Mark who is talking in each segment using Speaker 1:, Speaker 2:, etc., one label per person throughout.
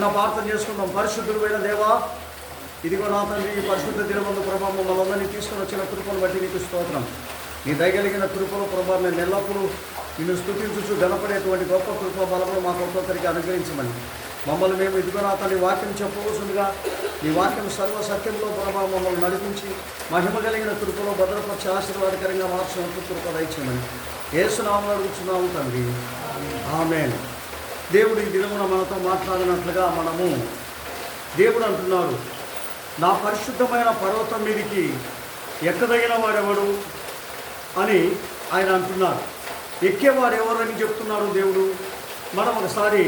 Speaker 1: ప్రార్థన చేసుకుందాం. పరిశుద్ధుడైన దేవా, ఇదిగో నా తండ్రి, ఈ పరిశుద్ధ దినమందు ప్రభావం మమ్మల్ని తీసుకొని వచ్చిన కృపను బట్టి నీకు స్తోత్రం. నీ దయగలిగిన కృపలో ప్రభావం నేను ఎల్లప్పుడూ నిన్ను స్తుతించుచు గణపడేటువంటి గొప్ప కృప బలములు మాకు ఒక్కొక్కరికి అనుగ్రహించమని మమ్మల్ని మేము ఇదిగో నా తండ్రి వాక్యం చెప్పవలసిందిగా నీ వాక్యం సర్వసత్యంలో ప్రభావం మమ్మల్ని నడిపించి మహిమ కలిగిన కృపలో భద్రపరిచి ఆశీర్వాదకరంగా మార్చినందుకు కృప దయచేయమని యేసునామములో అడుగుచున్నాము తండ్రి, ఆమేన్. దేవుడు ఈ దినమున మనతో మాట్లాడినట్లుగా దేవుడు అంటున్నాడు, నా పరిశుద్ధమైన పర్వతం మీదికి ఎక్కదగిన వాడెవడు అని ఆయన అంటున్నారు. ఎక్కేవాడు ఎవరు అని చెప్తున్నాడు దేవుడు. మనం ఒకసారి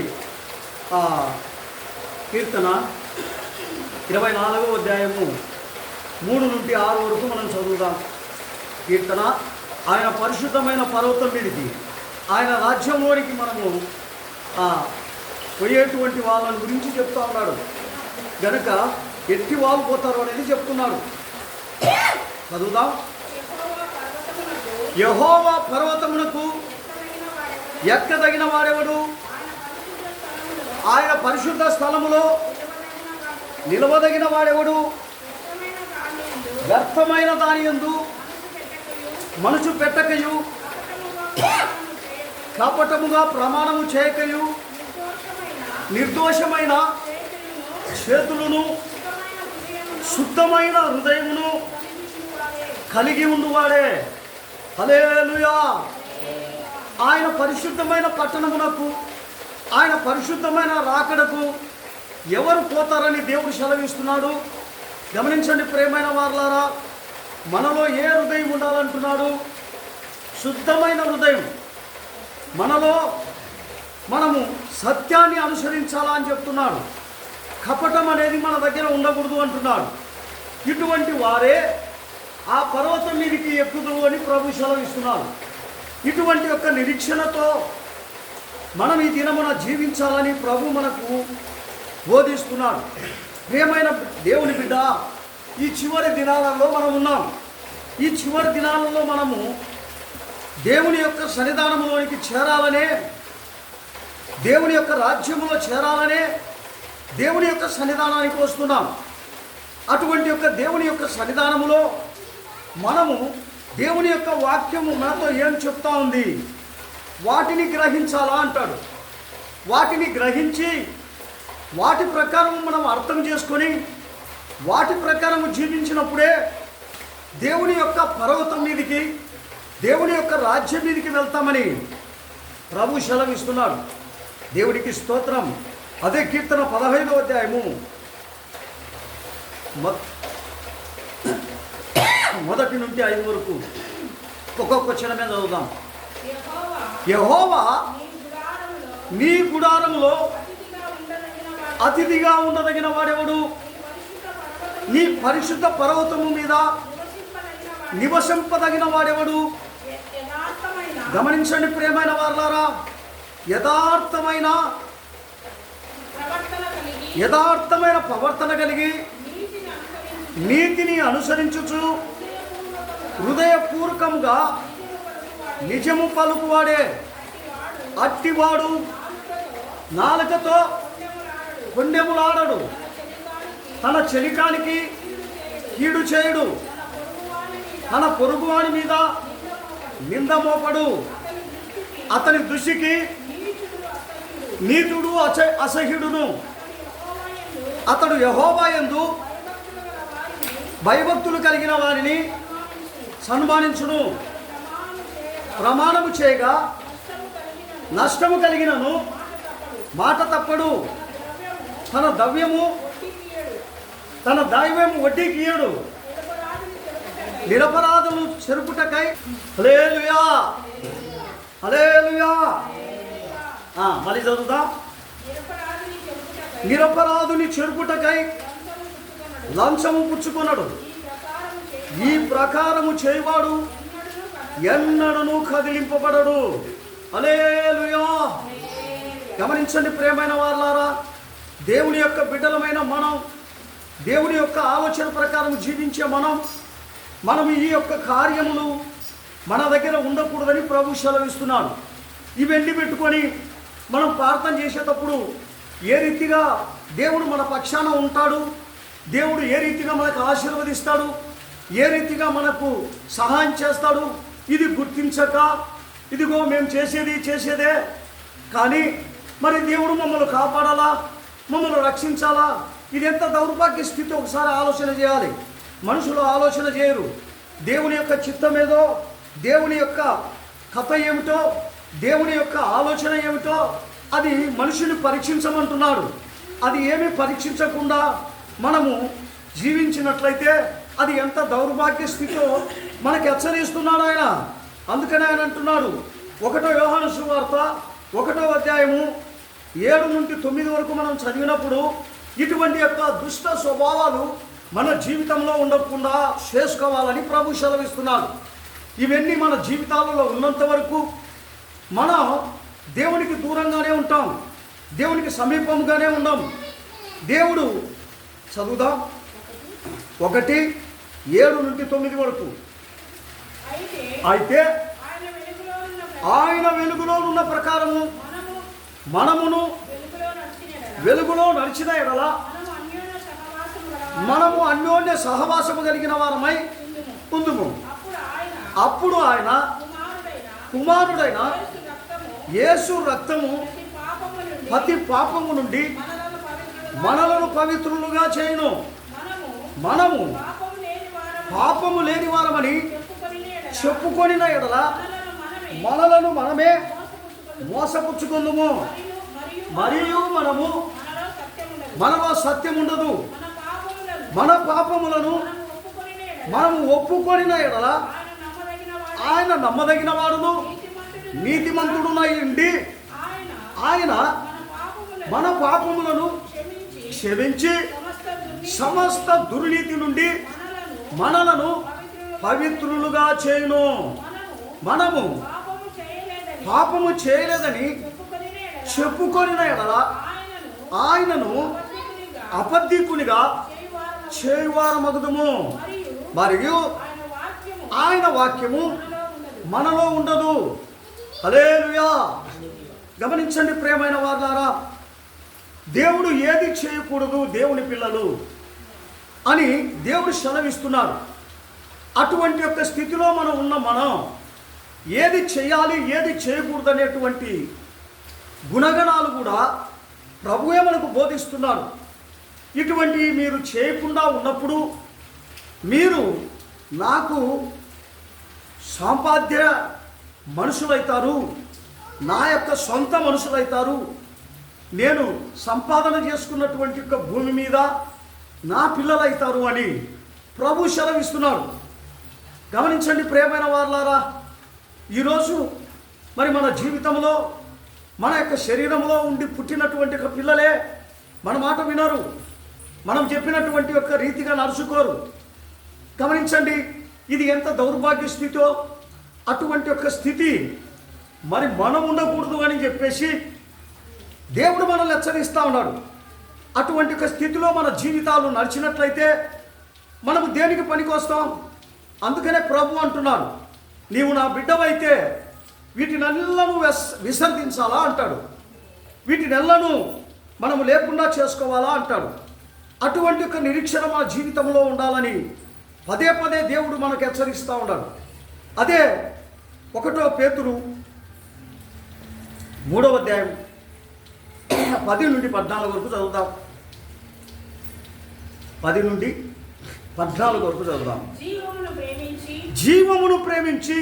Speaker 1: కీర్తన 24వ అధ్యాయము 3 నుండి 6 వరకు మనం చదువుదాం. కీర్తన, ఆయన పరిశుద్ధమైన పర్వతం మీదికి, ఆయన రాజ్యంలోనికి మనము పోయేటువంటి వాళ్ళని గురించి చెప్తా ఉన్నాడు. గనక ఎట్టి వాళ్ళు పోతారు అనేది చెప్తున్నాడు. చదువుదాం. యెహోవా పర్వతమునకు ఎక్కదగిన వాడెవడు? ఆయన పరిశుద్ధ స్థలములో నిలవదగిన వాడెవడు? వ్యర్థమైన దాని యందు మనసు పెట్టకయు, కపటముగా ప్రమాణము చేయకయు, నిర్దోషమైన చేతులను శుద్ధమైన హృదయమును కలిగి ఉండువాడే. హల్లెలూయా. ఆయన పరిశుద్ధమైన పట్టణమునకు, ఆయన పరిశుద్ధమైన రాకడకు ఎవరు పోతారని దేవుడు సెలవిస్తున్నాడు. గమనించండి ప్రియమైన వారలారా, మనలో ఏ హృదయం ఉండాలంటున్నాడు? శుద్ధమైన హృదయం. మనలో మనము సత్యాన్ని అనుసరించాలా అని చెప్తున్నాడు. కపటం అనేది మన దగ్గర ఉండకూడదు అంటున్నాడు. ఇటువంటి వారే ఆ పర్వతం మీదకి ఎక్కుదురు అని ప్రభు సెలవిస్తున్నాడు. ఇటువంటి యొక్క నిరీక్షణతో మనం ఈ దినమున జీవించాలని ప్రభు మనకు బోధిస్తున్నాడు. ప్రియమైన దేవుని బిడ్డ, ఈ చివరి దినాలలో మనం ఉన్నాం. ఈ చివరి దినాలలో మనము దేవుని యొక్క సన్నిధానంలోనికి చేరాలనే, దేవుని యొక్క రాజ్యములో చేరాలనే దేవుని యొక్క సన్నిధానానికి వస్తున్నాం. అటువంటి యొక్క దేవుని యొక్క సన్నిధానములో మనము దేవుని యొక్క వాక్యము మనతో ఏం చెప్తా ఉంది, వాటిని గ్రహించాలా అంటాడు. వాటిని గ్రహించి వాటి ప్రకారం మనం అర్థం చేసుకొని వాటి ప్రకారం జీవించినప్పుడే దేవుని యొక్క పర్వతం మీదికి, దేవుని యొక్క రాజ్యం మీదికి వెళ్తామని ప్రభు సెలవిస్తున్నాడు. దేవుడికి స్తోత్రం. అదే కీర్తన 15వ అధ్యాయము 1 నుండి 5 వరకు ఒక్కొక్క చిన్న మీద చదువుదాం. యెహోవా నీ గుడారంలో అతిథిగా ఉండదగిన వాడెవడు? నీ పరిశుద్ధ పర్వతము మీద నివసింపదగిన వాడెవడు? గమనించండి ప్రియమైన వారలారా, యథార్థమైన ప్రవర్తన కలిగి నీతిని అనుసరించుచు హృదయపూర్వకంగా నిజము పలుకువాడే. అట్టివాడు నాలుకతో కొండెములాడడు, తన చెలికానికి కీడు చేయుడు, తన పొరుగువాని మీద నింద మోపడు. అతని దృష్టికి నీతుడు అసహ్యుడును. అతడు యెహోవా యందు భయభక్తులు కలిగిన వారిని సన్మానించును. ప్రమాణము చేయగా నష్టము కలిగినను మాట తప్పడు. తన దైవము వడ్డీకి ఇయ్యడు. నిరపరాధులు చెరుపుటకై, హల్లెలూయా హల్లెలూయా. మళ్ళీ చదువుతా. నిరపరాధుని చెరుపుటకై లంచము పుచ్చుకొనడు. ఈ ప్రకారము చేయవాడు ఎన్నడను కదిలింపబడడు. హల్లెలూయా. గమనించండి ప్రియమైన వారలారా, దేవుని యొక్క బిడ్డలమైన మనం, దేవుని యొక్క ఆలోచన ప్రకారం జీవించే మనం ఈ యొక్క కార్యములు మన దగ్గర ఉండకూడదని ప్రభు సెలవిస్తున్నాడు. ఇవన్నీ పెట్టుకొని మనం ప్రార్థన చేసేటప్పుడు ఏ రీతిగా దేవుడు మన పక్షాన ఉంటాడు, దేవుడు ఏ రీతిగా మనకు ఆశీర్వదిస్తాడు, ఏ రీతిగా మనకు సహాయం చేస్తాడు, ఇది గుర్తించక ఇదిగో మేము చేసేదే కానీ మరి దేవుడు మమ్మల్ని కాపాడాలా, మమ్మల్ని రక్షించాలా, ఇది ఎంత దౌర్భాగ్య స్థితి ఒకసారి ఆలోచన చేయాలి. మనుషులు ఆలోచన చేయరు. దేవుని యొక్క చిత్తం ఏదో, దేవుని యొక్క కథ ఏమిటో, దేవుని యొక్క ఆలోచన ఏమిటో అది మనుషుని పరీక్షించమంటున్నాడు. అది ఏమీ పరీక్షించకుండా మనము జీవించినట్లయితే అది ఎంత దౌర్భాగ్య స్థితిలో మనకు హెచ్చరిస్తున్నాడు ఆయన. అందుకని ఆయన అంటున్నాడు, 1 యోహాను సువార్త 1వ అధ్యాయము 7 నుండి 9 వరకు మనం చదివినప్పుడు ఇటువంటి యొక్క దుష్ట స్వభావాలు మన జీవితంలో ఉండకుండా చేసుకోవాలని ప్రభు సెలవిస్తున్నాడు. ఇవన్నీ మన జీవితాలలో ఉన్నంత వరకు మనం దేవునికి దూరంగానే ఉంటాం, దేవునికి సమీపంగానే ఉన్నాం. దేవుడు చదువుదాం 1:7 నుండి 9 వరకు. అయితే ఆయన వెలుగులో ఉన్న ప్రకారము మనమును వెలుగులో నడిచిన ఎడల మనము అన్యోన్య సహవాసము కలిగిన వారమై ఉందుము. అప్పుడు ఆయన కుమారుడైన యేసు రక్తము ప్రతి పాపము నుండి మనలను పవిత్రులుగా చేయును. మనము పాపము లేని వారమని చెప్పుకొనిన ఎడల మనలను మనమే మోసపుచ్చుకుందుము, మరియు మనలో సత్యం ఉండదు. మన పాపములను మనము ఒప్పుకొనిన ఎడల ఆయన నమ్మదగిన వాడును నీతిమంతుడునై ఉండి ఆయన మన పాపములను క్షమించి సమస్త దుర్నీతి నుండి మనలను పవిత్రులుగా చేయును. మనము పాపము చేయలేదని చెప్పుకొనిన ఎడల ఆయనను అబద్ధికునిగా చేయువారమగుదుము, మరియు ఆయన వాక్యము మనలో ఉండదు. హల్లెలూయా. గమనించండి ప్రియమైన వారులారా, దేవుడు ఏది చేయకూడదు దేవుని పిల్లలు అని దేవుడు సెలవిస్తున్నారు. అటువంటి యొక్క స్థితిలో మనం ఏది చేయాలి ఏది చేయకూడదు అనేటువంటి గుణగణాలు కూడా ప్రభువే మనకు బోధిస్తున్నారు. ఇటువంటి మీరు చేయకుండా ఉన్నప్పుడు మీరు నాకు సంపాద్య మనుషులైతారు, నా యొక్క సొంత మనుషులైతారు, నేను సంపాదన చేసుకున్నటువంటి యొక్క భూమి మీద నా పిల్లలైతారు అని ప్రభు సెలవిస్తున్నాడు. గమనించండి ప్రియమైన వారులారా, ఈరోజు మరి మన జీవితంలో మన యొక్క శరీరంలో ఉండి పుట్టినటువంటి ఒక పిల్లలే మన మాట వినరు, మనం చెప్పినటువంటి యొక్క రీతిగా నడుచుకోరు. గమనించండి, ఇది ఎంత దౌర్భాగ్య స్థితో. అటువంటి యొక్క స్థితి మరి మనం ఉండకూడదు అని చెప్పేసి దేవుడు మనల్ని హెచ్చరిస్తూ ఉన్నాడు. అటువంటి ఒక స్థితిలో మన జీవితాలు నడిచినట్లయితే మనము దేనికి పనికొస్తాం? అందుకనే ప్రభు అంటున్నాడు, నీవు నా బిడ్డవైతే వీటినెల్లను విసర్జించాలా అంటాడు, వీటినెల్లను మనము లేకుండా చేసుకోవాలా అంటాడు. అటువంటి ఒక నిరీక్షణ మన జీవితంలో ఉండాలని పదే పదే దేవుడు మనకు హెచ్చరిస్తూ ఉన్నాడు. అదే 1 పేతురు 3వ అధ్యాయం 10 నుండి 14 వరకు చదువుతాం. 10 నుండి 14 వరకు చదువుతాం. జీవమును ప్రేమించి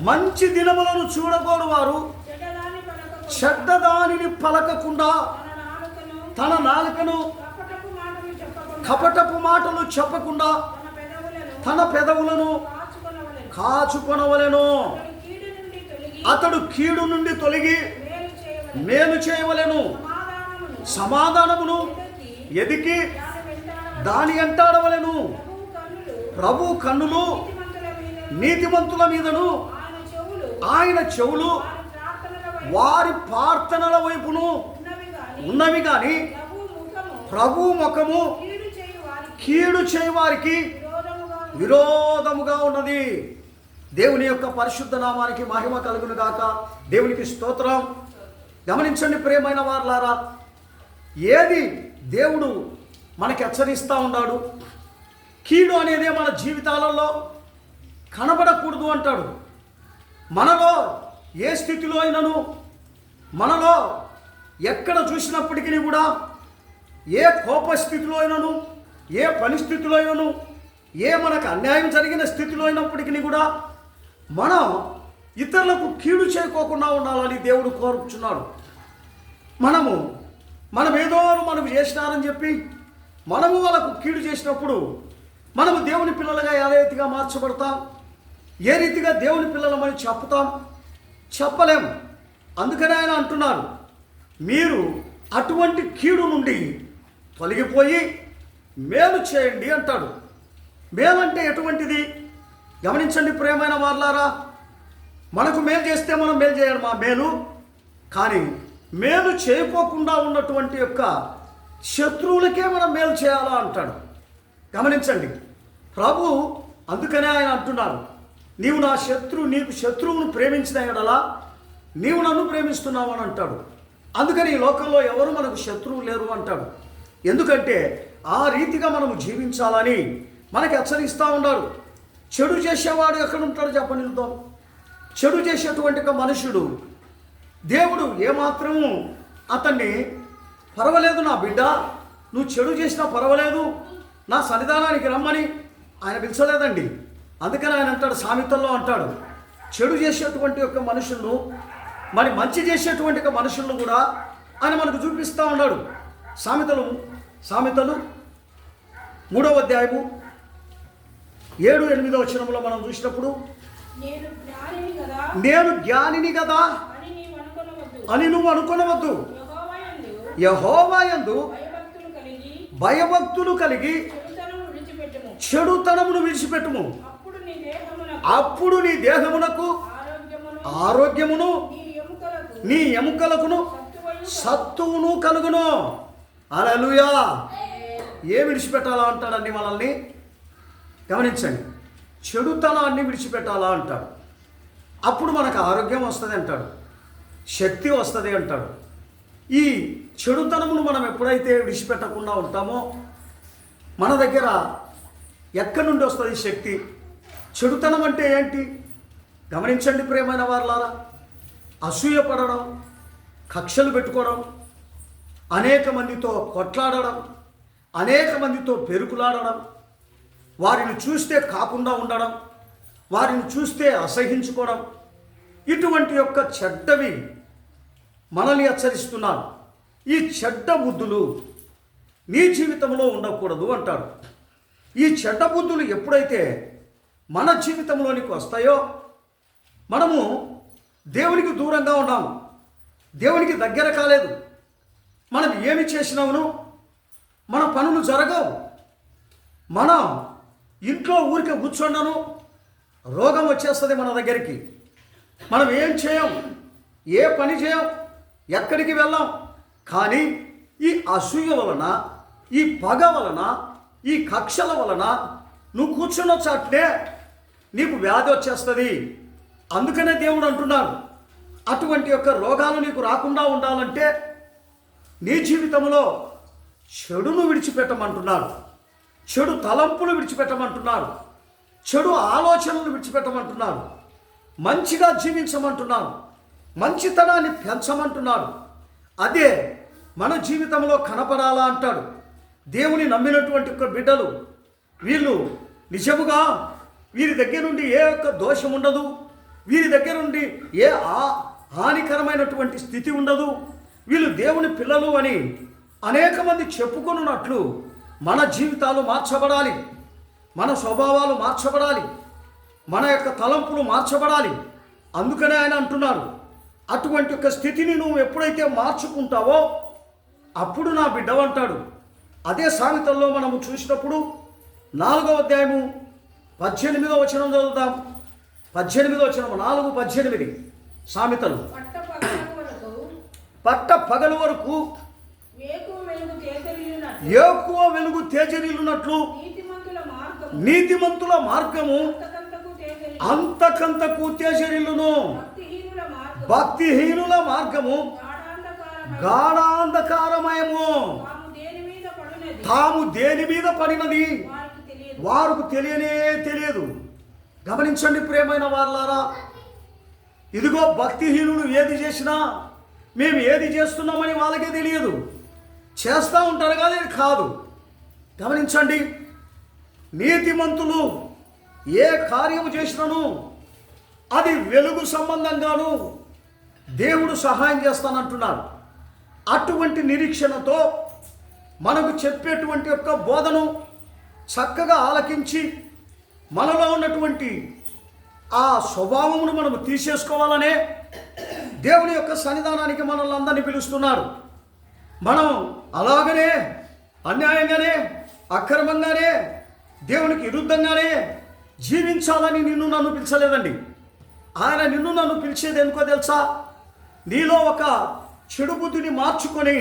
Speaker 1: మంచి దినములను చూడగోరు వారు చెడ్డదానిని పలకకుండా తన నాలుకను కపటపు మాటలు చెప్పకుండా తన పెదవులను కాచుకొనవలెను. అతడు కీడు నుండి తొలగి మేలు చేయవలెను. సమాధానమును ఎదికి దాని అంటాడవలెను. ప్రభు కన్నులు నీతిమంతుల మీదను ఆయన చెవులు వారి ప్రార్థనల వైపును ఉన్నవి కానీ ప్రభు ముఖము కీడు చేయవారికి విరోధముగా ఉన్నది. దేవుని యొక్క పరిశుద్ధ నామానికి మహిమ కలుగును గాక. దేవునికి స్తోత్రం. గమనించండి ప్రియమైన వారులారా, ఏది దేవుడు మనకి హెచ్చరిస్తూ ఉన్నాడు? కీడు అనేదే మన జీవితాలలో కనబడకూడదు అంటాడు. మనలో ఏ స్థితిలో అయినను, మనలో ఎక్కడ చూసినప్పటికీ కూడా, ఏ కోప స్థితిలో అయినను, ఏ పరిస్థితిలో అయినను, ఏ మనకు అన్యాయం జరిగిన స్థితిలో అయినప్పటికీ కూడా మనం ఇతరులకు కీడు చేయకోకుండా ఉండాలని దేవుడు కోరుచున్నాడు. మనం ఏదో మనకు చేసినారని చెప్పి మనము వాళ్ళకు కీడు చేసినప్పుడు మనము దేవుని పిల్లలుగా ఏ రీతిగా మార్చబడతాం? ఏ రీతిగా దేవుని పిల్లలమని చెప్తాం? చెప్పలేం. అందుకనే ఆయన అంటున్నారు, మీరు అటువంటి కీడు నుండి తొలగిపోయి మేలు చేయండి అంటాడు. మేలు అంటే ఎటువంటిది? గమనించండి ప్రియమైన వారలారా, మనకు మేలు చేస్తే మనం మేలు చేయడం మా మేలు, కానీ మేలు చేయకోకుండా ఉన్నటువంటి యొక్క శత్రువులకే మనం మేలు చేయాలా అంటాడు. గమనించండి, ప్రభు అందుకనే ఆయన అంటున్నారు, నీవు నీకు శత్రువును ప్రేమించిన ఎడలా నీవు నన్ను ప్రేమిస్తున్నావు అని అంటాడు. అందుకని ఈ లోకంలో ఎవరు మనకు శత్రువు లేరు అంటాడు. ఎందుకంటే ఆ రీతిగా మనము జీవించాలని మనకి హెచ్చరిస్తూ ఉన్నాడు. చెడు చేసేవాడు ఎక్కడ ఉంటాడు చెప్పనిద్దాం. చెడు చేసేటువంటి ఒక మనుషుడు దేవుడు ఏమాత్రము అతన్ని పర్వాలేదు నా బిడ్డ, నువ్వు చెడు చేసినా పర్వాలేదు, నా సన్నిధానానికి రమ్మని ఆయన పిలిచలేదండి. అందుకని ఆయన అంటాడు, సామెతల్లో అంటాడు, చెడు చేసేటువంటి యొక్క మనుషులను మరి మంచి చేసేటువంటి ఒక మనుషులను కూడా ఆయన మనకు చూపిస్తూ ఉన్నాడు. సామెతలు 3వ అధ్యాయము 7-8 వచనంలో మనం చూసినప్పుడు, నేను జ్ఞానిని కదా అని నువ్వు అనుకొనవద్దు, యెహోవా యందు భయభక్తులు కలిగి చెడుతనమును విడిచిపెట్టుము, అప్పుడు నీ దేహమునకు ఆరోగ్యమును నీ ఎముకలకును సత్తువును కలుగును. హల్లెలూయా. ఏ విడిచిపెట్టాలా అంటాడండి మనల్ని? గమనించండి, చెడుతనాన్ని విడిచిపెట్టాలా అంటాడు. అప్పుడు మనకు ఆరోగ్యం వస్తుంది అంటాడు, శక్తి వస్తుంది అంటాడు. ఈ చెడుతనమును మనం ఎప్పుడైతే విడిచిపెట్టకుండా ఉంటామో మన దగ్గర ఎక్కడి నుండి వస్తుంది శక్తి? చెడుతనం అంటే ఏంటి? గమనించండి ప్రియమైన వారలారా, అసూయ పడడం, కక్షలు పెట్టుకోవడం, అనేక మందితో కొట్లాడడం, అనేక మందితో పెరుకులాడడం, వారిని చూస్తే కాకుండా ఉండడం, వారిని చూస్తే అసహించుకోవడం, ఇటువంటి యొక్క చెడ్డవి మనల్ని హెచ్చరిస్తున్నారు. ఈ చెడ్డ బుద్ధులు నీ జీవితంలో ఉండకూడదు అంటాడు. ఈ చెడ్డ బుద్ధులు ఎప్పుడైతే మన జీవితంలోనికి వస్తాయో మనము దేవునికి దూరంగా ఉన్నాము, దేవునికి దగ్గర కాలేదు. మనం ఏమి చేసినామును మన పనులు జరగవు. మనం ఇంట్లో ఊరికే కూర్చున్నాను, రోగం వచ్చేస్తుంది మన దగ్గరికి. మనం ఏం చేయం, ఏ పని చేయం, ఎక్కడికి వెళ్ళాం. కానీ ఈ అసూయ వలన, ఈ పగ వలన, ఈ కక్షల వలన నువ్వు కూర్చున్న చాట్నే నీకు వ్యాధి వచ్చేస్తుంది. అందుకనే దేవుడు అంటున్నాడు, అటువంటి యొక్క రోగాలు నీకు రాకుండా ఉండాలంటే నీ జీవితంలో చెడును విడిచిపెట్టమంటున్నాడు, చెడు తలంపులు విడిచిపెట్టమంటున్నాడు, చెడు ఆలోచనలు విడిచిపెట్టమంటున్నాడు, మంచిగా జీవించమంటున్నాడు, మంచితనాన్ని పెంచమంటున్నాడు. అదే మన జీవితంలో కనపడాలా అంటాడు. దేవుని నమ్మినటువంటి ఒక బిడ్డలు వీళ్ళు నిజముగా వీరి దగ్గర నుండి ఏ ఒక్క దోషం ఉండదు, వీరి దగ్గర నుండి ఏ హానికరమైనటువంటి స్థితి ఉండదు, వీళ్ళు దేవుని పిల్లలు అని అనేక మంది చెప్పుకొనున్నట్లు మన జీవితాలు మార్చబడాలి, మన స్వభావాలు మార్చబడాలి, మన యొక్క తలంపులు మార్చబడాలి. అందుకనే ఆయన అంటున్నారు, అటువంటి ఒక స్థితిని నువ్వు ఎప్పుడైతే మార్చుకుంటావో అప్పుడు నా బిడ్డవంటాడు. అదే సామెతల్లో మనము చూసినప్పుడు 4వ అధ్యాయము 18వ వచనం చదువుతాం. 18వ వచనం 4:18 సామెతలు. పట్ట పగలు వరకు ఎక్కువ వెలుగు తేజరిల్లునట్లు నీతిమంతుల మార్గము అంతకంతకు తేజరిల్లును, భక్తిహీనుల మార్గము గాఢాంధకారమయము. తాము దేని మీద పడినది వారికి తెలియనే తెలియదు. గమనించండి ప్రియమైన వారలారా, ఇదిగో భక్తిహీనులు ఏది చేసినా మేము ఏది చేస్తున్నామని వాళ్ళకే తెలియదు. చేస్తూ ఉంటారు కానీ ఇది కాదు. గమనించండి, నీతిమంతులు ఏ కార్యము చేసినను అది వెలుగు సంబంధంగాను దేవుడు సహాయం చేస్తానంటున్నాడు. అటువంటి నిరీక్షణతో మనకు చెప్పేటువంటి యొక్క బోధను చక్కగా ఆలకించి మనలో ఉన్నటువంటి ఆ స్వభావమును మనము తీసేసుకోవాలనే దేవుని యొక్క సన్నిధానానికి మనల్ని అందరినీ పిలుస్తున్నారు. మనం అలాగనే అన్యాయంగానే అక్రమంగానే దేవునికి విరుద్ధంగానే జీవించాలని నిన్ను నన్ను పిలిచలేదండి. ఆయన నిన్ను నన్ను పిలిచేది ఎందుకో తెలుసా? నీలో ఒక చెడు బుద్ధిని మార్చుకొని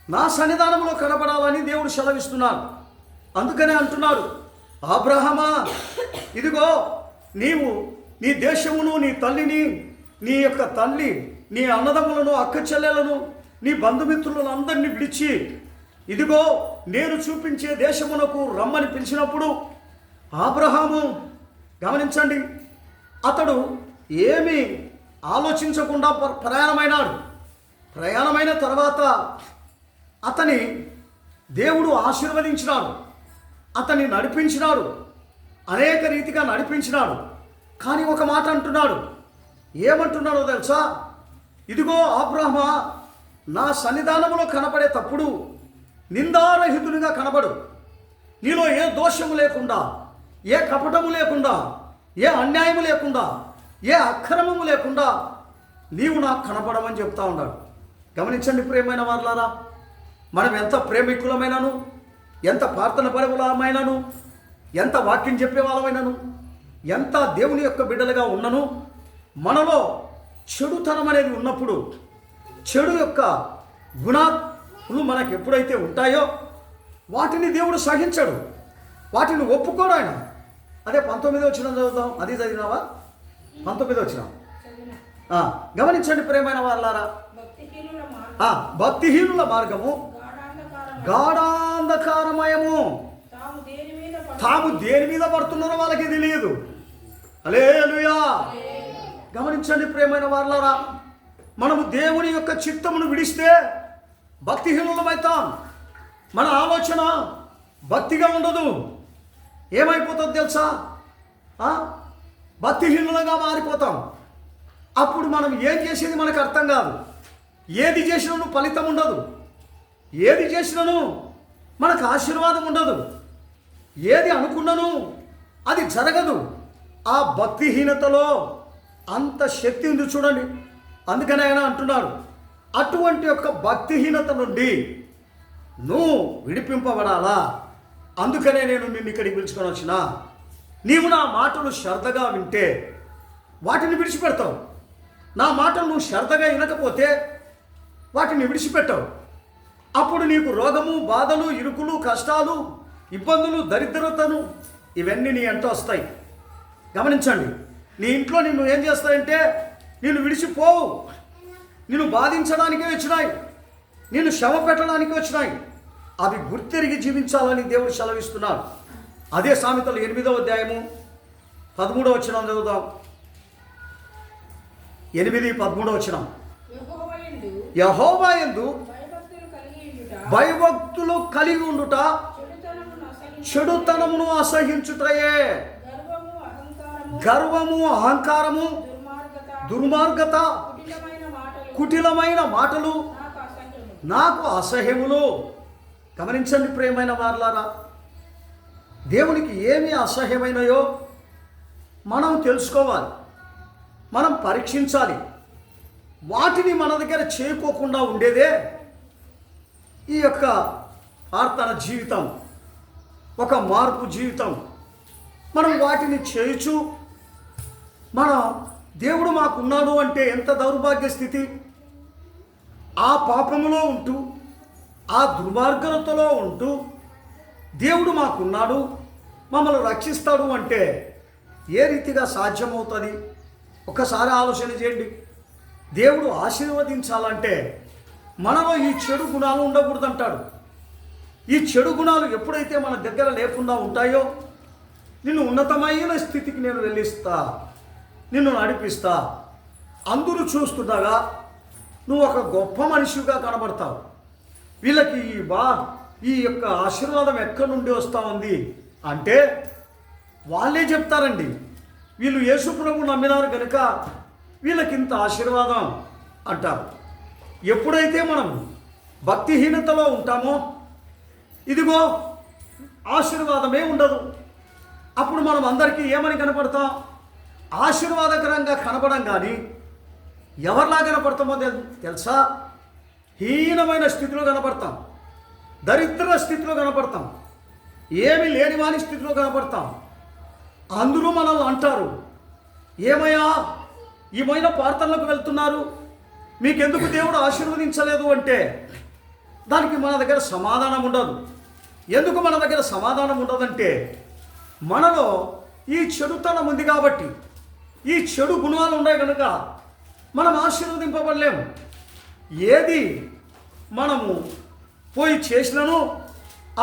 Speaker 1: నా సన్నిధానంలో కనబడాలని దేవుడు సెలవిస్తున్నాడు. అందుకనే అంటున్నాడు, అబ్రహమా, ఇదిగో నీవు నీ దేశమును, నీ తల్లిని, నీ యొక్క తల్లి, నీ అన్నదమ్ములను, అక్క చెల్లెలను, నీ బంధుమిత్రులను అందరినీ విడిచి ఇదిగో నేను చూపించే దేశమునకు రమ్మని పిలిచినప్పుడు అబ్రహాము, గమనించండి, అతడు ఏమీ ఆలోచించకుండా ప్రయాణమైన తర్వాత అతని దేవుడు ఆశీర్వదించినాడు, అతన్ని నడిపించినాడు, అనేక రీతిగా నడిపించినాడు. కానీ ఒక మాట అంటున్నాడు. ఏమంటున్నాడో తెలుసా? ఇదిగో అబ్రహమా, నా సన్నిధానంలో కనపడేటప్పుడు నిందారహితునిగా కనబడు. నీలో ఏ దోషము లేకుండా, ఏ కపటము లేకుండా, ఏ అన్యాయము లేకుండా, ఏ అక్రమము లేకుండా నీవు నాకు కనపడమని చెప్తా ఉన్నాడు. గమనించండి ప్రియమైన వారలారా, మనం ఎంత ప్రేమికులమైనను, ఎంత ప్రార్థన పరులమైనను, ఎంత వాక్యం చెప్పే వాళ్ళమైనను, ఎంత దేవుని యొక్క బిడ్డలుగా ఉన్నను, మనలో చెడుతనం అనేది ఉన్నప్పుడు చెడు యొక్క గుణాలు మనకు ఎప్పుడైతే ఉంటాయో వాటిని దేవుడు సహించడు, వాటిని ఒప్పుకోడు ఆయన. అదే 19వ వచనం చదువుతాం. అది చదివినావా? 19వ వచనం గమనించండి ప్రియమైన వాళ్ళారా, భక్తిహీనుల మార్గము గాఢాంధకారమయము, తాము దేని మీద పడుతున్నారో వాళ్ళకి తెలియదు. హల్లెలూయా. గమనించండి ప్రియమైన వాళ్ళారా, మనము దేవుని యొక్క చిత్తమును విడిస్తే భక్తిహీనులమవుతాం. మన ఆలోచన భక్తిగా ఉండదు. ఏమైపోతుంది తెలుసా? భక్తిహీనులుగా మారిపోతాం. అప్పుడు మనం ఏం చేసేది మనకు అర్థం కాదు. ఏది చేసినను ఫలితం ఉండదు, ఏది చేసినను మనకు ఆశీర్వాదం ఉండదు, ఏది అనుకున్నాను అది జరగదు. ఆ భక్తిహీనతలో అంత శక్తి ఉంది చూడండి. అందుకని ఆయన అంటున్నాడు, అటువంటి యొక్క భక్తిహీనత నుండి నువ్వు విడిపింపబడాలా. అందుకనే నేను నిన్ను ఇక్కడికి పిలుచుకొని వచ్చిన. నీవు నా మాటలు శ్రద్ధగా వింటే వాటిని విడిచిపెడతావు. నా మాటలు నువ్వు శ్రద్ధగా వినకపోతే వాటిని విడిచిపెట్టావు. అప్పుడు నీకు రోగము, బాధలు, ఇరుకులు, కష్టాలు, ఇబ్బందులు, దరిద్రతను ఇవన్నీ నీ అంటూ వస్తాయి. గమనించండి, నీ ఇంట్లో నిన్ను ఏం చేస్తాయంటే నిన్ను విడిచిపోవు, నిన్ను బాధించడానికే వచ్చినాయి, నిన్ను శ్రమ పెట్టడానికి వచ్చినాయి. అవి గుర్తెరిగి జీవించాలని దేవుడు సెలవిస్తున్నాడు. అదే సామెతలు 8వ అధ్యాయము 13వ వచనం చదువుదాం. 8:13 వచనం. యెహోవా యందు భయభక్తులు కలిగి ఉండుట చెడుతనమును అసహించుటయే. గర్వము, అహంకారము, దుర్మార్గత, కుటిలమైన మాటలు నాకు అసహ్యములు. గమనించండి ప్రియమైన వారలారా, దేవునికి ఏమి అసహ్యమైనయో మనం తెలుసుకోవాలి, మనం పరీక్షించాలి. వాటిని మన దగ్గర చేయకోకుండా ఉండేదే ఈ యొక్క ప్రార్థన జీవితం, ఒక మార్పు జీవితం. మనం వాటిని చేయొచ్చు. మనం దేవుడు మాకున్నాడు అంటే ఎంత దౌర్భాగ్య స్థితి. ఆ పాపములో ఉంటూ, ఆ దుర్మార్గతలో ఉంటూ దేవుడు మాకున్నాడు, మమ్మల్ని రక్షిస్తాడు అంటే ఏ రీతిగా సాధ్యమవుతుంది? ఒకసారి ఆలోచన చేయండి. దేవుడు ఆశీర్వదించాలంటే మనలో ఈ చెడు గుణాలు ఉండకూడదంటాడు. ఈ చెడు గుణాలు ఎప్పుడైతే మన దగ్గర లేకుండా ఉంటాయో నిన్ను ఉన్నతమైన స్థితికి నేను వెళ్ళిస్తా, నిన్ను నడిపిస్తా. అందరూ చూస్తుండగా నువ్వు ఒక గొప్ప మనిషిగా కనబడతావు. వీళ్ళకి ఈ యొక్క ఆశీర్వాదం ఎక్కడి నుండి వస్తూ ఉంది అంటే వాళ్ళే చెప్తారండి. వీళ్ళు యేసు ప్రభువు నమ్మినారు కనుక వీళ్ళకి ఇంత ఆశీర్వాదం అంటారు. ఎప్పుడైతే మనం భక్తిహీనతలో ఉంటామో ఇదిగో ఆశీర్వాదమే ఉండదు. అప్పుడు మనం అందరికీ ఏమని కనపడతాం? ఆశీర్వాదకరంగా కనపడం. కానీ ఎవరిలా కనపడతామో తెలుసా? హీనమైన స్థితిలో కనపడతాం, దరిద్ర స్థితిలో కనపడతాం, ఏమీ లేని వాని స్థితిలో కనపడతాం. అందరూ మనల్ని అంటారు, ఏమయ్యా ఏమైనా ప్రార్థనలకు వెళ్తున్నారు, మీకెందుకు దేవుడు ఆశీర్వదించలేదు అంటే దానికి మన దగ్గర సమాధానం ఉండదు. ఎందుకు మన దగ్గర సమాధానం ఉండదంటే మనలో ఈ చెడుతనం ఉంది కాబట్టి, ఈ చెడు గుణాలు ఉన్నాయి కనుక మనం ఆశీర్వదింపబడలేము. ఏది మనము పోయి చేసినను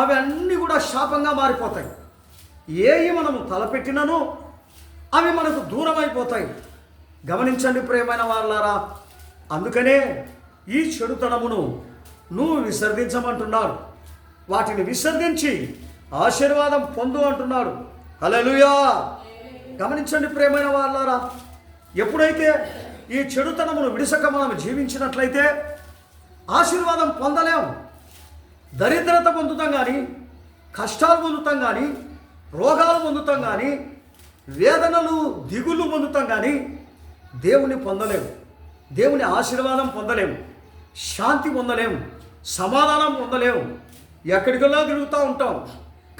Speaker 1: అవన్నీ కూడా శాపంగా మారిపోతాయి. ఏవి మనము తలపెట్టినను అవి మనకు దూరం అయిపోతాయి. గమనించండి ప్రియమైన వాళ్ళారా, అందుకనే ఈ చెడుతనమును నువ్వు విసర్జించమంటున్నాడు. వాటిని విసర్జించి ఆశీర్వాదం పొందు అంటున్నాడు. హల్లెలూయా. గమనించండి ప్రియమైన వాళ్ళారా, ఎప్పుడైతే ఈ చెడుతనమును విడిసక మనం జీవించినట్లయితే ఆశీర్వాదం పొందలేము. దరిద్రత పొందుతాం కానీ, కష్టాలు పొందుతాం కానీ, రోగాలు పొందుతాం కానీ, వేదనలు దిగులు పొందుతాం కానీ దేవుని పొందలేము. దేవుని ఆశీర్వాదం పొందలేము, శాంతి పొందలేము, సమాధానం పొందలేము. ఎక్కడికల్లా తిరుగుతూ ఉంటాం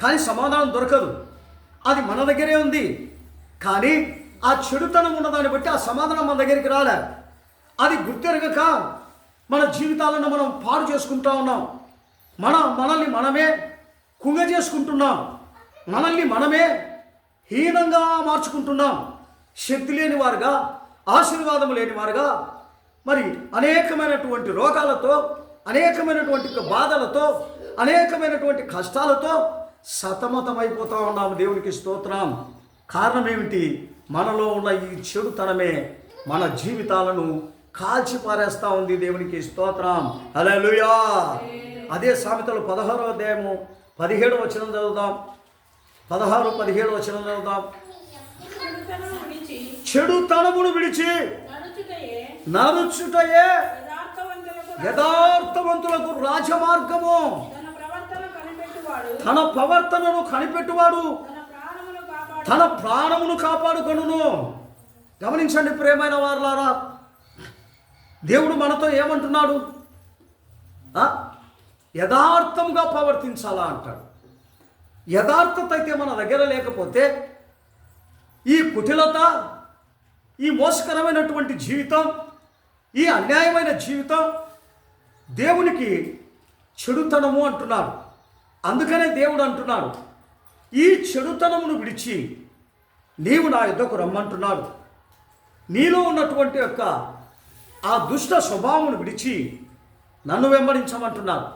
Speaker 1: కానీ సమాధానం దొరకదు. అది మన దగ్గరే ఉంది. కానీ ఆ చెడుతనం ఉన్నదాన్ని బట్టి ఆ సమాధానం మన దగ్గరికి రాలే. అది గుర్తెరగక మన జీవితాలను మనం పాడు చేసుకుంటూ ఉన్నాం. మనల్ని మనమే కుంగ చేసుకుంటున్నాం, మనల్ని మనమే హీనంగా మార్చుకుంటున్నాం. శక్తి లేని వారుగా, ఆశీర్వాదం లేని వారుగా, మరి అనేకమైనటువంటి రోగాలతో, అనేకమైనటువంటి బాధలతో, అనేకమైనటువంటి కష్టాలతో సతమతమైపోతూ ఉన్నాము. దేవునికి స్తోత్రం. కారణం ఏమిటి? మనలో ఉన్న ఈ చెడుతనమే మన జీవితాలను కాల్చి పారేస్తూ ఉంది. దేవునికి స్తోత్రం. హల్లెలూయా. అదే సామెతలు 16వ అధ్యాయము 17వ వచనం చదువుదాం. 16-17 వచనం చదువుదాం. చెడుతనమును విడిచి నడుచుటయే యథార్థవంతులకు రాజమార్గము. తన ప్రవర్తనను కనిపెట్టువాడు తన ప్రాణమును కాపాడుకొనును. గమనించండి ప్రియమైన వారులారా, దేవుడు మనతో ఏమంటున్నాడు? యథార్థంగా ప్రవర్తించాలా అంటాడు. యథార్థత అయితే మన దగ్గర లేకపోతే ఈ కుటిలత, ఈ మోసకరమైనటువంటి జీవితం, ఈ అన్యాయమైన జీవితం దేవునికి చెడుతనము అంటున్నాడు. అందుకనే దేవుడు అంటున్నాడు, ఈ చెడుతనమును విడిచి నీవు నా యొద్దకు రమ్మంటున్నాడు. నీలో ఉన్నటువంటి యొక్క ఆ దుష్ట స్వభావమును విడిచి నన్ను వెంబడించమంటున్నాడు.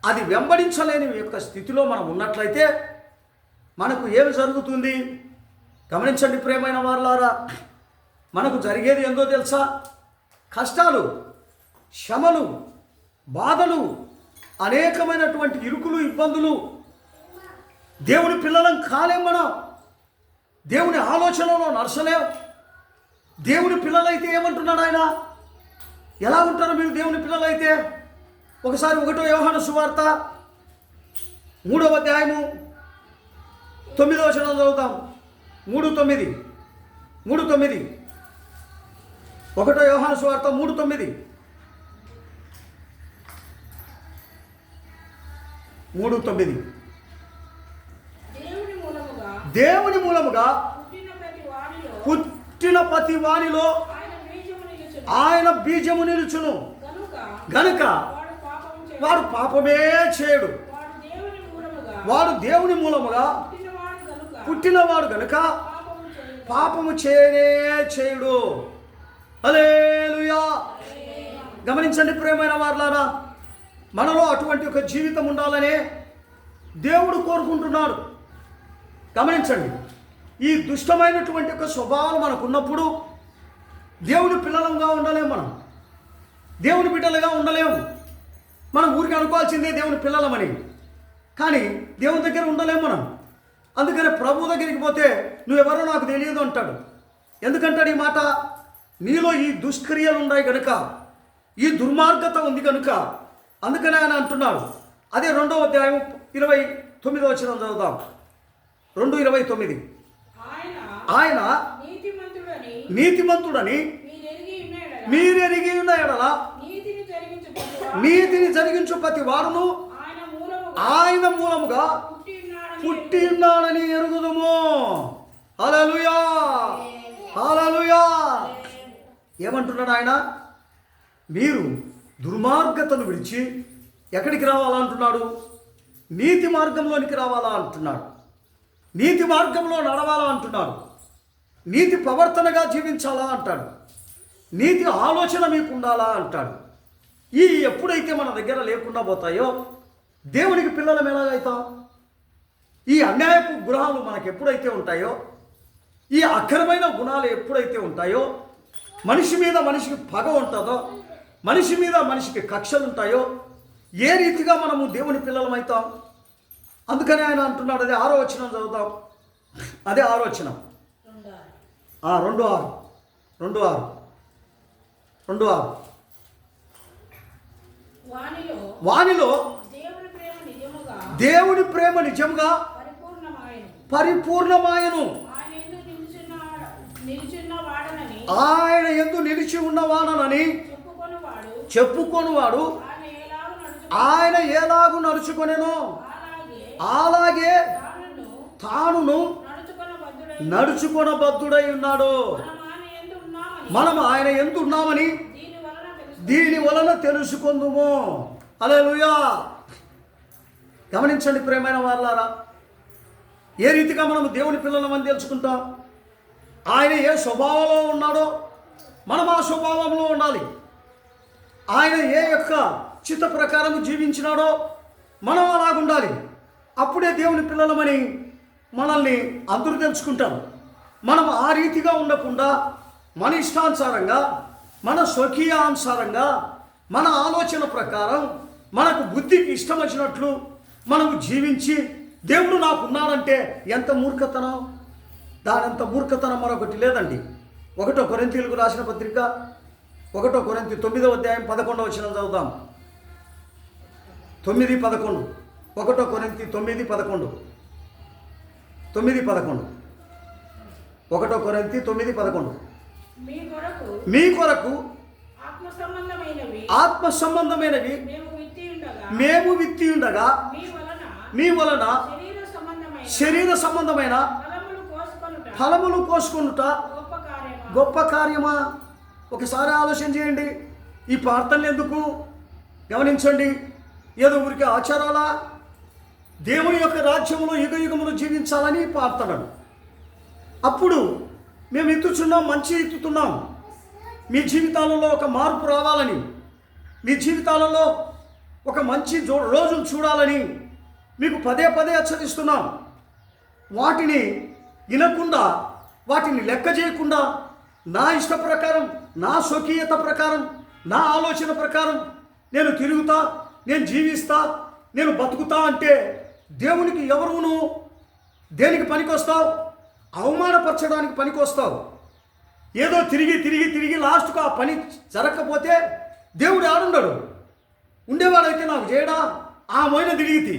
Speaker 1: అది వెంబడించలేని యొక్క స్థితిలో మనం ఉన్నట్లయితే మనకు ఏమి జరుగుతుంది? గమనించండి ప్రియమైన వారులారా, మనకు జరిగేది ఏందో తెలుసా? కష్టాలు, శ్రమలు, బాధలు, అనేకమైనటువంటి ఇరుకులు, ఇబ్బందులు. దేవుని పిల్లలం కాలేం మనం. దేవుని ఆలోచనలో నడచలేం. దేవుని పిల్లలైతే ఏమంటున్నాడు ఆయన? ఎలా ఉంటారు మీరు దేవుని పిల్లలైతే? ఒకసారి 1వ యోహాను సువార్త 3వ అధ్యాయము 9వ వచనం చదువుతాం. 3:9. 1వ యోహాను సువార్త 3:9. 3:9. దేవుని మూలముగా పుట్టిన ప్రతి వానిలో ఆయన బీజము నిలుచును గనుక వాడు పాపమే చేయడు. వాడు దేవుని మూలముగా పుట్టినవాడు గనుక పాపము చేయడు. హల్లెలూయా. గమనించండి ప్రియమైన వారులారా, మనలో అటువంటి ఒక జీవితం ఉండాలనే దేవుడు కోరుకుంటున్నాడు. గమనించండి, ఈ దుష్టమైనటువంటి ఒక స్వభావాలు మనకున్నప్పుడు దేవుని పిల్లలంగా ఉండలేము, మనం దేవుని బిడ్డలుగా ఉండలేము. మనం ఊరికి అనుకోవాల్సిందే దేవుని పిల్లలమని, కానీ దేవుని దగ్గర ఉండలేము మనం. అందుకని ప్రభు దగ్గరికి పోతే నువ్వెవరో నాకు తెలియదు అంటాడు. ఎందుకంటాడు ఈ మాట? నీలో ఈ దుష్క్రియలు ఉన్నాయి కనుక, ఈ దుర్మార్గత ఉంది కనుక. అందుకని ఆయన అంటున్నాడు. అదే 2వ అధ్యాయం 29వ వచనం చదువుదాం. 2:29. ఆయన నీతిమంతుడని మీరెరిగి ఉన్న ఎడల నీతిని జరిగించు ప్రతి వాడును ఆయన మూలముగా పుట్టి ఉన్నాడని ఎరుగుదుము. హల్లెలూయా, హల్లెలూయా. ఏమంటున్నాడు ఆయన? మీరు దుర్మార్గతను విడిచి ఎక్కడికి రావాలా అంటున్నాడు? నీతి మార్గంలోనికి రావాలా అంటున్నాడు. నీతి మార్గంలో నడవాలా అంటున్నాడు. నీతి ప్రవర్తనగా జీవించాలా అంటాడు. నీతి ఆలోచన మీకు ఉండాలా అంటాడు. ఈ ఎప్పుడైతే మన దగ్గర లేకుండా పోతాయో దేవునికి పిల్లలం ఎలాగైతాం? ఈ అన్యాయపు గుణాలు మనకు ఎప్పుడైతే ఉంటాయో, ఈ అక్రమైన గుణాలు ఎప్పుడైతే ఉంటాయో, మనిషి మీద మనిషికి పగ ఉంటుందో, మనిషి మీద మనిషికి కక్షలు ఉంటాయో, ఏ రీతిగా మనము దేవుని పిల్లలం అవుతాం? అందుకని ఆయన అంటున్నాడు. అదే 6వ వచనం చదువుతాం. అదే 6వ వచనం. 2:6 వానిలో దేవుని ప్రేమ నిజముగా పరిపూర్ణమాయను. ఆయన యందు నిలిచి ఉన్నవాడనని చెప్పుకొనువాడు ఆయన ఎలాగు నడుచుకొనెనో అలాగే తానును నడుచుకొనబద్ధుడై ఉన్నాడు. మనం ఆయన యందు ఉన్నామని దీని వలన తెలుసుకుందుము. హల్లెలూయా. గమనించండి ప్రియమైన వారలారా, ఏ రీతిగా మనము దేవుని పిల్లలమని తెలుసుకుంటాం? ఆయన ఏ స్వభావంలో ఉన్నాడో మనం ఆ స్వభావంలో ఉండాలి. ఆయన ఏ యొక్క చిత్త ప్రకారం జీవించినాడో మనం అలాగుండాలి. అప్పుడే దేవుని పిల్లలమని మనల్ని అందరూ తెలుసుకుంటారు. మనం ఆ రీతిగా ఉండకుండా మన ఇష్టానుసారంగా, మన స్వకీయానుసారంగా, మన ఆలోచన ప్రకారం, మనకు బుద్ధికి ఇష్టం వచ్చినట్లు మనము జీవించి దేవుడు నాకున్నాడంటే ఎంత మూర్ఖతనం! దానంత మూర్ఖతనం మరొకటి లేదండి. 1 కొరింథీయులకు రాసిన పత్రిక 1 కొరింథీ 9వ అధ్యాయం 11వ వచనం చదువుదాం. 9:11. 1 కొరింథీ 9:11. 9:11. 1 కొరింథీ 9:11. మీ కొరకు ఆత్మ సంబంధమైనవి మేము విత్తి ఉండగా మీ వలన శరీర సంబంధమైన ఫలములు కోసుకొనుట గొప్ప కార్యమా? ఒకసారి ఆలోచన చేయండి. ఈ ప్రార్థనలు ఎందుకు? గమనించండి. ఏదో ఊరికి ఆచారాలా? దేవుని యొక్క రాజ్యంలో యుగయుగములు జీవించాలని ప్రార్థనలు. అప్పుడు మేము ఎత్తుచున్నాం, మంచి ఎత్తుతున్నాం. మీ జీవితాలలో ఒక మార్పు రావాలని, మీ జీవితాలలో ఒక మంచి రోజులు చూడాలని మీకు పదే పదే హెచ్చరిస్తున్నాం. వాటిని వినకుండా, వాటిని లెక్క చేయకుండా, నా ఇష్ట ప్రకారం, నా స్వకీయత ప్రకారం, నా ఆలోచన ప్రకారం నేను తిరుగుతా, నేను జీవిస్తా, నేను బతుకుతా అంటే దేవునికి ఎవరును దేనికి పనికొస్తావు? అవమానపరచడానికి పనికొస్తావు. ఏదో తిరిగి లాస్ట్కు ఆ పని జరగకపోతే దేవుడు ఆడుండడు. ఉండేవాడైతే నాకు చేయడా, ఆ మొయిన తిరిగితి,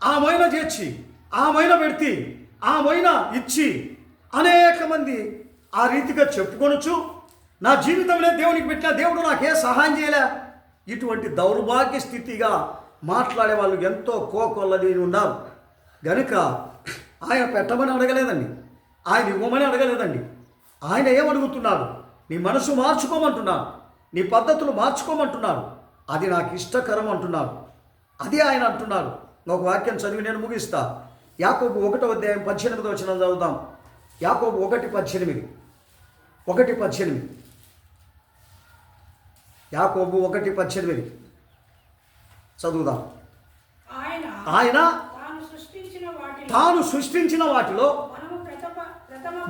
Speaker 1: ఆ మొయిన చేర్చి, ఆ మొయిన పెడితే, ఆ మొయిన ఇచ్చి అనేక మంది ఆ రీతిగా చెప్పుకొనొచ్చు. నా జీవితంలో దేవునికి పెట్టిన దేవుడు నాకే సహాయం చేయలే. ఇటువంటి దౌర్భాగ్య స్థితిగా మాట్లాడే వాళ్ళు ఎంతో కోకొల్లది ఉన్నారు. గనుక ఆయన పెట్టమని అడగలేదండి, ఆయన ఇవ్వమని అడగలేదండి. ఆయన ఏమడుగుతున్నాడు? నీ మనసు మార్చుకోమంటున్నాడు, నీ పద్ధతులు మార్చుకోమంటున్నాడు. అది నాకు ఇష్టకరం అంటున్నాడు. అది ఆయన అంటున్నాడు. ఒక వాక్యం చదివి నేను ముగిస్తా. యాకోబు 1వ అధ్యాయం 18వ వచనం చదువుదాం. యాకోబు 1:18. 1:18. యాకోబు 1:18 చదువుదాం. ఆయన తాను సృష్టించిన వాటిలో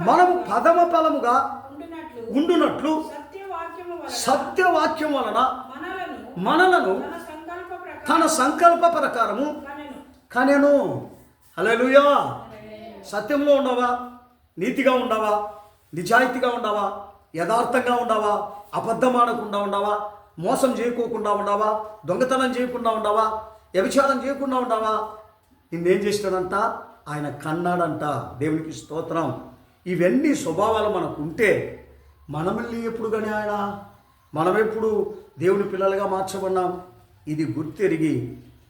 Speaker 1: మనము ప్రథమ ఫలముగా ఉండునట్లు సత్యవాక్యం వలన మనలను తన సంకల్ప ప్రకారము కనెను. హల్లెలూయా. సత్యంలో ఉండవా? నీతిగా ఉండవా? నిజాయితీగా ఉండవా? యథార్థంగా ఉండవా? అబద్ధం ఆడకుండా ఉండవా? మోసం చేయకోకుండా ఉండవా? దొంగతనం చేయకుండా ఉండవా? వ్యభిచారం చేయకుండా ఉండవా? నిన్నేం చేసినాడంట? ఆయన కన్నాడంట. దేవునికి స్తోత్రం. ఇవన్నీ స్వభావాలు మనకు ఉంటే మనల్ని ఎప్పుడు కానీ మనమెప్పుడు దేవుని పిల్లలుగా మార్చబడినాం. ఇది గుర్తెరిగి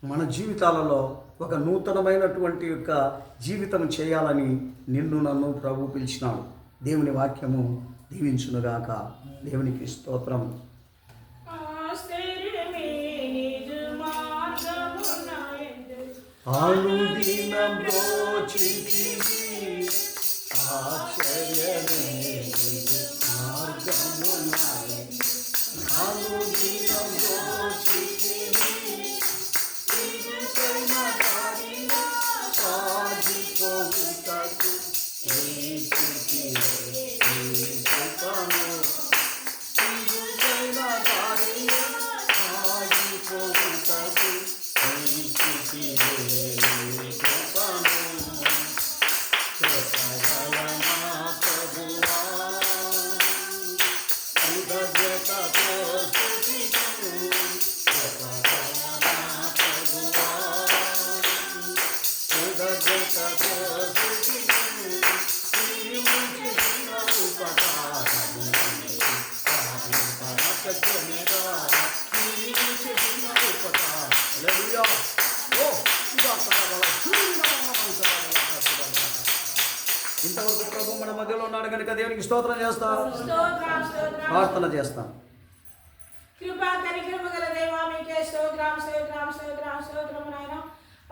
Speaker 1: మన జీవితాలలో ఒక నూతనమైనటువంటి యొక్క జీవితం చేయాలని నిన్ను నన్ను ప్రభు పిలిచినాడు. దేవుని వాక్యము దీవించునుగాక. దేవునికి స్తోత్రం. అనుదినం బ్రోచితివి ఆశ్చర్యమే మార్గమునాయ. అనుదినం బ్రోచితివి ఇరుకైన దారిలో సాగిపోవుటకు ఇరుకైన దారిలో సాగిపోవుటకు ఇంతవరకు ప్రభు మన మధ్యలో ఉన్నాడు కనుక దేవునికి స్తోత్రం చేస్తాం, ప్రార్థన చేస్తాం.
Speaker 2: కృపా కనికరము గల దేవా మీకే స్తోత్రం స్తోత్రం స్తోత్రం స్తోత్రం నాయన.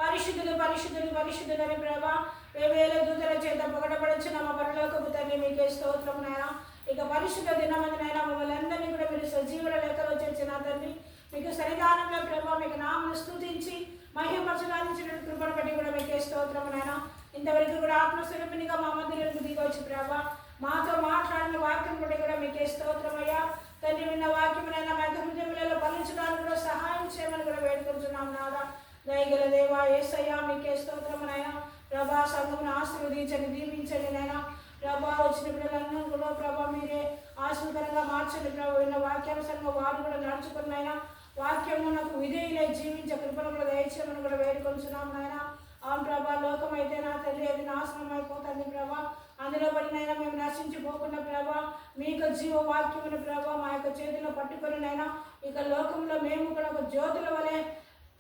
Speaker 2: పరిశుద్ధులు పరిశుద్ధులు పరిశుద్ధులని ప్రభా వేవేల దూతల చేత పొగడబడుచున్న మా పరలోకపు తండ్రి మీకే స్తోత్రం నాయన. ఇక పరిశుద్ధ దినమందునైనా మమ్మల్ని అందరినీ కూడా మీరు సజీవుల లెక్కలో చేర్చిన తండ్రి మీకు సన్నిధానంలో ప్రభా మీకు నామను స్తుతించి మహిమపరచడానికి కృపను బట్టి కూడా మీకే స్తోత్రం నాయన. ఇంతవరకు కూడా ఆత్మస్వరూపినిగా మా మధ్యలోకి దిగి వచ్చి ప్రభా మాతో మాట్లాడిన వాక్యం బట్టి కూడా మీకే స్తోత్రమయ్యా. తండ్రి విన్న వాక్యమునైనా మా హృదయములలో ఫలించడానికి కూడా సహాయం చేయమని కూడా వేడుకుంటున్నాం నాదా. దయగల దేవా యేసయ్యా మీకే స్తోత్రమునైనా. ప్రభా సంఘమును ఆశీర్వదించండి, దీవించండి నైనా. ప్రభా వచ్చిన బిడ్డలందరూ కూడా ప్రభా మీరే ఆశీర్వదంగా మార్చండి. ప్రభా విన్న వాక్యానుసరంగా వారు కూడా నడుచుకున్నైనా వాక్యము నాకు విధేయులై జీవించే కృపను కూడా దయచేయమని కూడా వేడుకొంచున్నాం నాయన. అవును ప్రభా లోకం అయితే నా తండ్రి అది నాశనం అయిపోతుంది ప్రభా. అందులో పడినైనా మేము నశించిపోకుండా ప్రభా మీ యొక్క జీవవాక్యమును ప్రభా మా యొక్క చేతిలో పట్టుకొని నైనా ఇక లోకంలో మేము కూడా ఒక జ్యోతుల వలె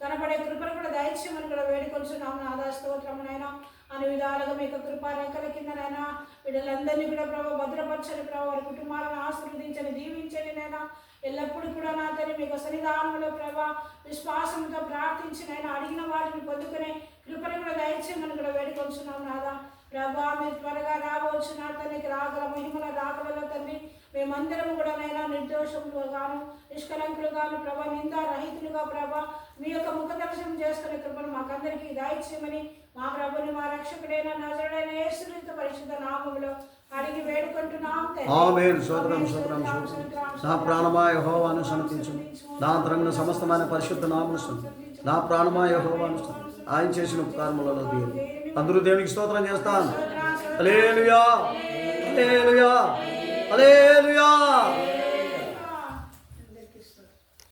Speaker 2: కనపడే కృపను కూడా దయచేయమని కూడా వేడుకొంచున్నాము నాదా. స్తోత్రమునైనా అన్ని విధాలుగా మీ యొక్క కృపా రేఖల కిందనైనా వీళ్ళందరినీ కూడా ప్రభావ భద్రపరచని ప్రభావ వారి కుటుంబాలను ఆశీర్వదించని దీవించని నైనా ఎల్లప్పుడూ కూడా నా తండ్రి మీకు సన్నిధానంలో ప్రభా విశ్వాసంతో ప్రార్థించినైనా అడిగిన వాటిని పొందుకునే కృపను కూడా దయచేయమని కూడా వేడుకొంచున్నాం నాదా. ప్రభా మీరు త్వరగా రావచ్చు నా తండ్రికి రాగల మహిమల రాగలలో తండ్రి మేమందరం కూడా నైనా నిర్దోషములుగా గాను నిష్కలంకులుగాను ప్రభా నిందారహితులుగా ప్రభా మీ యొక్క ముఖ దర్శనం చేసుకునే కృపను మాకందరికీ దయచేయమని మా ప్రభుని మా రక్షకుడైన నజరుడైన యేసుక్రీస్తు పరిశుద్ధ నామములో అడిగి వేడుకుంటున్నాం.
Speaker 1: ఆమేన్. స్తోత్రం స్తోత్రం స్తోత్రం. నా ప్రాణమా యెహోవాను సన్నతించు, నా అంతరంగ సమస్తమైన పరిశుద్ధ నామమును నా ప్రాణమా యెహోవాను ఆయన చేసిన ఉపకారములలో తీరు. అందరూ దేవునికి స్తోత్రం చేస్తాను. హల్లెలూయా హల్లెలూయా హల్లెలూయా.